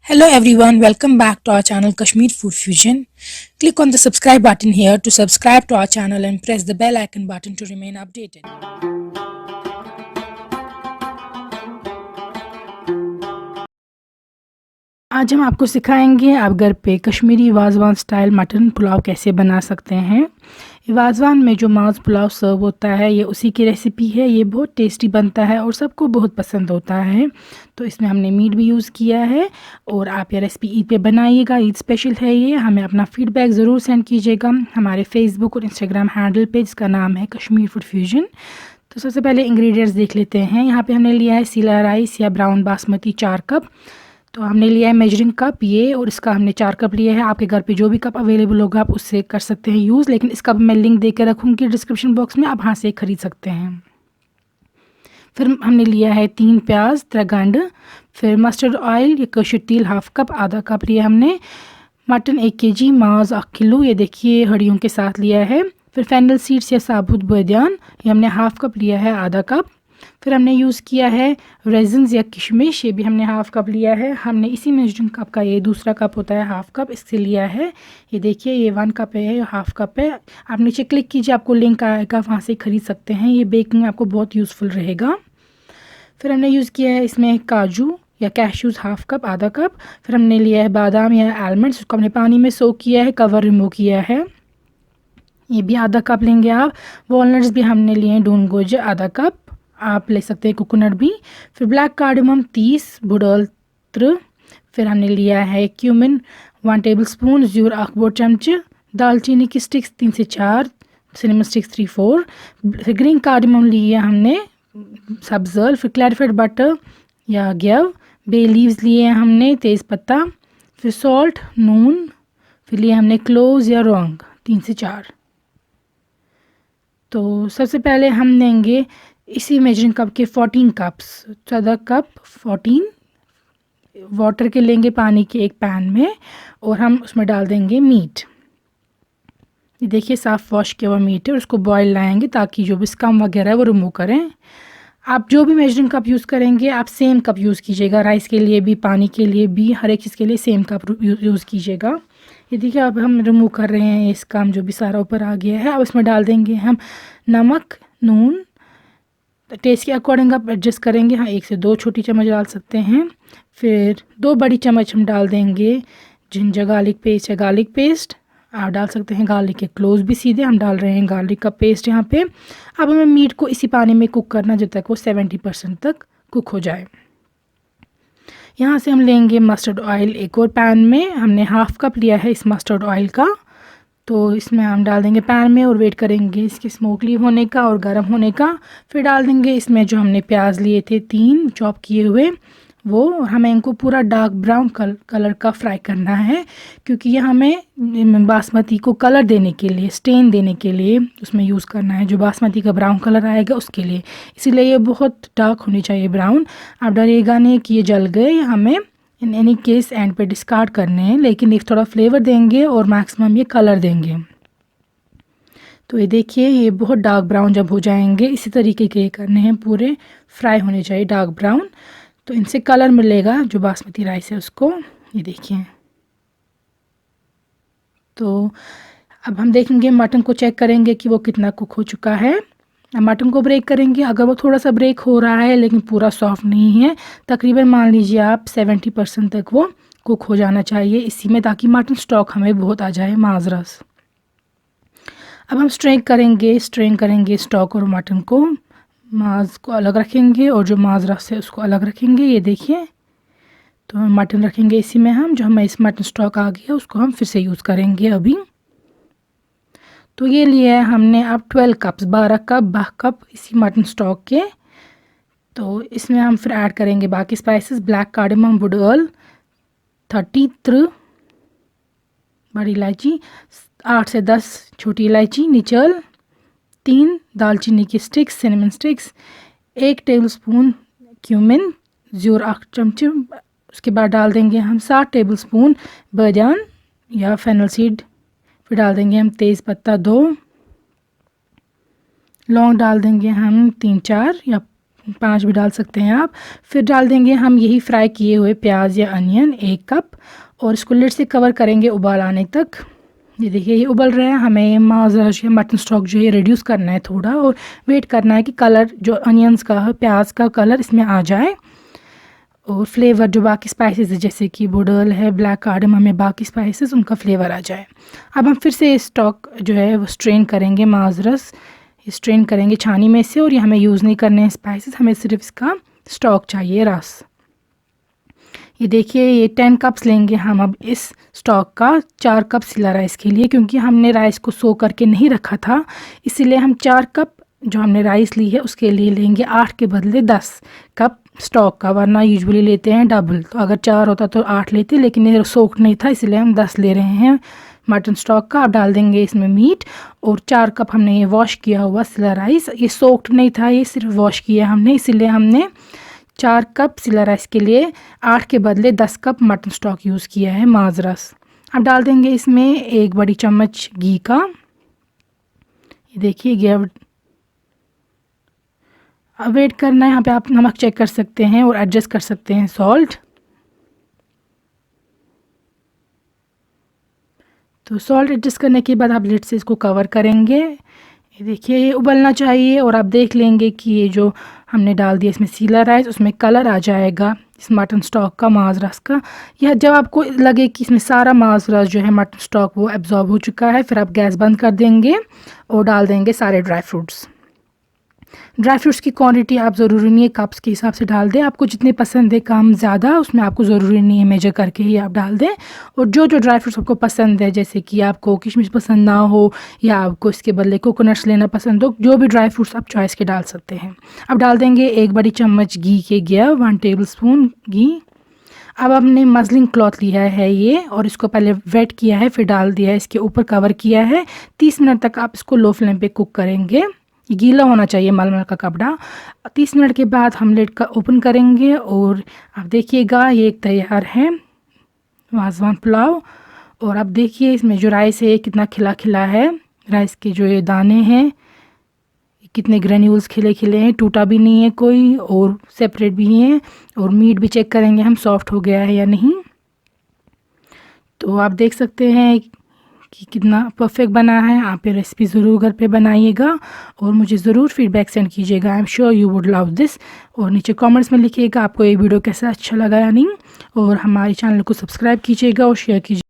Hello everyone, welcome back to our channel Kashmir Food Fusion. Click on the subscribe button here to subscribe to our channel and press the bell icon button to remain updated. आज हम आपको सिखाएंगे आप घर पे Kashmiri wazwan style mutton pulao कैसे बना सकते हैं। ये वाजवान में जो मांस पुलाव सर्व होता है ये उसी की रेसिपी है। ये बहुत टेस्टी बनता है और सबको बहुत पसंद होता है। तो इसमें हमने मीट भी यूज़ किया है और आप ये रेसिपी ईद पे बनाइएगा, ईद स्पेशल है ये। हमें अपना फीडबैक ज़रूर सेंड कीजिएगा हमारे फेसबुक और इंस्टाग्राम हैंडल पे जिसका नाम है कश्मीर फूड फ्यूजन। तो सबसे पहले इंग्रेडिएंट्स देख लेते हैं। यहाँ पे हमने लिया है सीला राइस या ब्राउन बासमती 4 कप। तो हमने लिया है मेजरिंग कप ये, और इसका हमने 4 कप लिया है। आपके घर पे जो भी कप अवेलेबल होगा आप उससे कर सकते हैं यूज़, लेकिन इसका मैं लिंक दे के रखूँगी डिस्क्रिप्शन बॉक्स में, आप वहाँ से ख़रीद सकते हैं। फिर हमने लिया है 3 प्याज 3 गंड। फिर मस्टर्ड ऑयल या कशर तेल हाफ कप, आधा कप लिया हमने। मटन 1 kg, मांस 1 किलो, ये देखिए हड्डियों के साथ लिया है। फिर फैनल सीड्स या साबुत बादाम ये हमने हाफ कप लिया है, आधा कप। फिर हमने यूज़ किया है रेजिन्स या किशमिश, ये भी हमने हाफ कप लिया है। हमने इसी मेजरिंग कप का ये दूसरा कप होता है हाफ कप, इससे लिया है। ये देखिए ये 1 कप है, ये हाफ कप है। आप नीचे क्लिक कीजिए, आपको लिंक आएगा, वहाँ से ख़रीद सकते हैं। ये बेकिंग में आपको बहुत यूज़फुल रहेगा। फिर हमने यूज़ किया है इसमें काजू या कैश्यूज़ हाफ कप, आधा कप। फिर हमने लिया है बादाम या आलमंड्स, उसको हमने पानी में सोक किया है, कवर रिमूव किया है, ये भी आधा कप लेंगे आप। वॉलनट्स भी हमने लिए हैं डून गोजे, आधा कप, आप ले सकते हैं कोकोनट भी। फिर ब्लैक कार्डमम 30 बुडल त्र। फिर हमने लिया है क्यूमिन 1 टेबलस्पून, ज़ीर 1 बड़ चमचे, दालचीनी की स्टिक्स 3 से 4, सिनेमन स्टिक्स 3-4। फिर ग्रीन कार्डमम लिया हमने सब्ज़ल। फिर क्लैरिफाइड बटर या घेव, बे लीव्स लिए हैं हमने, तेज़ पत्ता। फिर सॉल्ट, नून। फिर लिए हमने क्लोव्स या लौंग 3 से 4। तो सबसे पहले हम लेंगे इसी मेजरिंग कप के 14 कप्स, 14 कप 14 वाटर के लेंगे पानी के एक पैन में, और हम उसमें डाल देंगे मीट। ये देखिए साफ़ वॉश किया हुआ मीट है, उसको बॉयल लाएंगे ताकि जो भी स्कम वगैरह है वो रिमूव करें। आप जो भी मेजरिंग कप यूज़ करेंगे आप सेम कप यूज़ कीजिएगा, राइस के लिए भी, पानी के लिए भी, हर एक चीज़ के लिए सेम कप यूज़ कीजिएगा। ये देखिए अब हम रिमूव कर रहे हैं इसका जो भी सारा ऊपर आ गया है। अब इसमें डाल देंगे हम नमक, नून, टेस्ट के अकॉर्डिंग आप एडजस्ट करेंगे। हाँ 1 से 2 छोटी चम्मच डाल सकते हैं। फिर 2 बड़ी चम्मच हम डाल देंगे जिंजर गार्लिक पेस्ट या गार्लिक पेस्ट, आप डाल सकते हैं गार्लिक के क्लोव्स भी, सीधे हम डाल रहे हैं गार्लिक का पेस्ट यहाँ पे। अब हमें मीट को इसी पानी में कुक करना जब तक वो 70% तक कुक हो जाए। यहाँ से हम लेंगे मस्टर्ड ऑयल एक और पैन में, हमने हाफ कप लिया है इस मस्टर्ड ऑयल का। तो इसमें हम डाल देंगे पैन में और वेट करेंगे इसके स्मोकली होने का और गर्म होने का। फिर डाल देंगे इसमें जो हमने प्याज लिए थे 3 चॉप किए हुए, वो हमें इनको पूरा डार्क ब्राउन कलर का फ्राई करना है, क्योंकि ये हमें बासमती को कलर देने के लिए, स्टेन देने के लिए उसमें यूज़ करना है। जो बासमती का ब्राउन कलर आएगा उसके लिए, इसीलिए ये बहुत डार्क होनी चाहिए ब्राउन। आप डरिएगा नहीं कि ये जल गए, हमें इन एनी केस एंड पे डिस्कार्ड करने हैं, लेकिन एक थोड़ा फ्लेवर देंगे और मैक्सिमम ये कलर देंगे। तो ये देखिए ये बहुत डार्क ब्राउन जब हो जाएंगे, इसी तरीके के करने हैं, पूरे फ्राई होने चाहिए डार्क ब्राउन, तो इनसे कलर मिलेगा जो बासमती राइस है उसको। ये देखिए, तो अब हम देखेंगे मटन को चेक करेंगे कि वो कितना कुक हो चुका है। मटन को ब्रेक करेंगे, अगर वो थोड़ा सा ब्रेक हो रहा है लेकिन पूरा सॉफ्ट नहीं है, तकरीबन मान लीजिए आप 70% तक वो कुक हो जाना चाहिए इसी में, ताकि मटन स्टॉक हमें बहुत आ जाए, माजरस। अब हम स्ट्रेन करेंगे स्टॉक और मटन को, मांस को अलग रखेंगे और जो माजरस है उसको अलग रखेंगे। ये देखिए, तो मटन रखेंगे इसी में, हम जो हमें इस मटन स्टॉक आ गया उसको हम फिर से यूज़ करेंगे अभी। तो ये लिया है हमने अब 12 कप्स, 12 कप इसी मटन स्टॉक के। तो इसमें हम फिर ऐड करेंगे बाकी स्पाइसेस, ब्लैक कार्डमम वुड 30 बड़ी इलायची, 8 से 10 छोटी इलायची निचल, 3 दालचीनी की sticks, cinnamon sticks, 1 tablespoon cumin, ज़ीर 1 चमचे। उसके बाद डाल देंगे हम 7 टेबलस्पून बादाम या फेनल सीड। फिर डाल देंगे हम तेज़ पत्ता 2, लौंग डाल देंगे हम 3-4 या 5 भी डाल सकते हैं आप। फिर डाल देंगे हम यही फ्राई किए हुए प्याज या अनियन 1 कप, और इसको लिड से कवर करेंगे उबाल आने तक। ये देखिए ये उबल रहा है। हमें माज़ रश या मटन स्टॉक जो है रिड्यूस करना है थोड़ा, और वेट करना है कि कलर जो अनियंस का है, प्याज का कलर इसमें आ जाए, और फ्लेवर जो बाकी स्पाइसेस है जैसे कि बुडल है, ब्लैक कार्डमम में बाकी स्पाइसेस, उनका फ्लेवर आ जाए। अब हम फिर से स्टॉक जो है वो स्ट्रेन करेंगे, माज़ रस स्ट्रेन करेंगे छानी में से, और ये हमें यूज़ नहीं करने हैं स्पाइसेस, हमें सिर्फ इसका स्टॉक चाहिए, रस। ये देखिए ये 10 कप्स लेंगे हम अब इस स्टॉक का, 4 कप सिला राइस के लिए, क्योंकि हमने राइस को सो करके नहीं रखा था, इसीलिए हम 4 कप जो हमने राइस ली है उसके लिए लेंगे 8 के बदले 10 कप स्टॉक का, वरना यूजुअली लेते हैं डबल। तो अगर 4 होता तो 8 लेते, लेकिन ये सोक्ड नहीं था इसलिए हम 10 ले रहे हैं मटन स्टॉक का। अब डाल देंगे इसमें मीट, और 4 कप हमने ये वॉश किया हुआ सिला राइस, ये सोक्ड नहीं था, ये सिर्फ वॉश किया हमने, इसीलिए हमने 4 कप सिला राइस के लिए 8 के बदले 10 कप मटन स्टॉक यूज़ किया है, माज़ रस। अब डाल देंगे इसमें 1 बड़ी चम्मच घी का। ये देखिए घी। अब वेट करना है, यहाँ पे आप नमक चेक कर सकते हैं और एडजस्ट कर सकते हैं सॉल्ट। तो सॉल्ट एडजस्ट करने के बाद आप लिड से इसको कवर करेंगे। ये देखिए ये उबलना चाहिए, और आप देख लेंगे कि ये जो हमने डाल दिया इसमें सीला राइस, उसमें कलर आ जाएगा इस मटन स्टॉक का, माज़ रस का। यह जब आपको लगे कि इसमें सारा माज़ रस जो है मटन स्टॉक वो एब्जॉर्ब हो चुका है, फिर आप गैस बंद कर देंगे और डाल देंगे सारे ड्राई फ्रूट्स। ड्राई फ्रूट्स की क्वांटिटी आप ज़रूरी नहीं है कप्स के हिसाब से डाल दें, आपको जितने पसंद है कम ज़्यादा, उसमें आपको ज़रूरी नहीं है मेजर करके ही आप डाल दें। और जो जो ड्राई फ्रूट्स आपको पसंद है, जैसे कि आपको किशमिश पसंद ना हो या आपको इसके बदले कोकोनट्स लेना पसंद हो, जो भी ड्राई फ्रूट्स आप चॉइस के डाल सकते हैं। अब डाल देंगे 1 बड़ी चम्मच घी के घिया, 1 टेबल स्पून घी। अब हमने मसलिन क्लॉथ लिया है ये, और इसको पहले वेट किया है, फिर डाल दिया है, इसके ऊपर कवर किया है। 30 मिनट तक आप इसको लो फ्लेम पे कुक करेंगे। ये गीला होना चाहिए मलमल का कपड़ा। 30 मिनट के बाद हम लिड का ओपन करेंगे, और आप देखिएगा ये एक तैयार है वाज़वान पुलाव। और आप देखिए इसमें जो राइस है कितना खिला खिला है, राइस के जो ये दाने हैं कितने ग्रेन्यूल्स खिले खिले हैं, टूटा भी नहीं है कोई, और सेपरेट भी हैं। और मीट भी चेक करेंगे हम सॉफ्ट हो गया है या नहीं। तो आप देख सकते हैं कि कितना परफेक्ट बना है। आप ये रेसिपी ज़रूर घर पे बनाइएगा, और मुझे ज़रूर फीडबैक सेंड कीजिएगा। I am sure you would love this. और नीचे कमेंट्स में लिखिएगा आपको ये वीडियो कैसा अच्छा लगा या नहीं, और हमारे चैनल को सब्सक्राइब कीजिएगा और शेयर कीजिए।